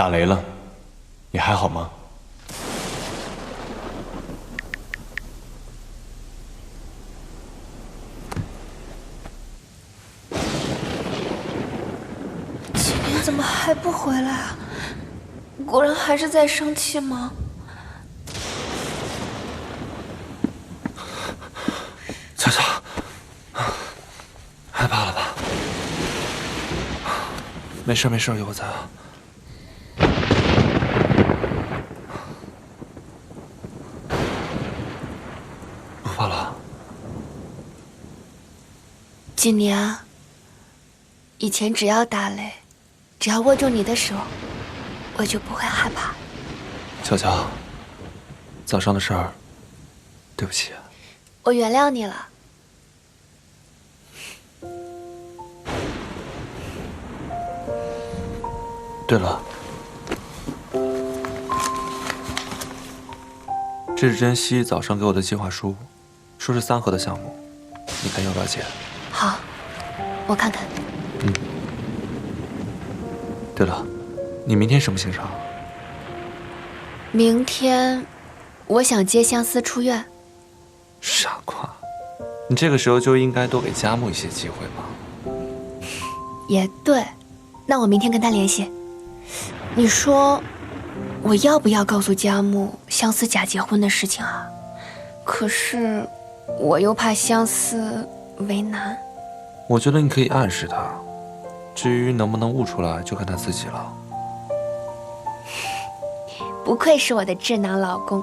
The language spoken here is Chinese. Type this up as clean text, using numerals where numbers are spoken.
打雷了，你还好吗？今天怎么还不回来啊？果然还是在生气吗？乔乔，害怕了吧？没事没事，有我在啊。不怕了。锦年，以前只要打雷，只要握住你的手，我就不会害怕。乔乔，早上的事儿，对不起。我原谅你了。对了，这是珍惜早上给我的计划书，说是3盒的项目，你看要不要接？好，我看看。对了，你明天什么行程？明天，我想接相思出院。傻瓜，你这个时候就应该多给佳木一些机会嘛。也对，那我明天跟他联系。你说，我要不要告诉佳木相思假结婚的事情啊？可是，我又怕相思为难。我觉得你可以暗示他，至于能不能悟出来，就看他自己了。不愧是我的智囊老公。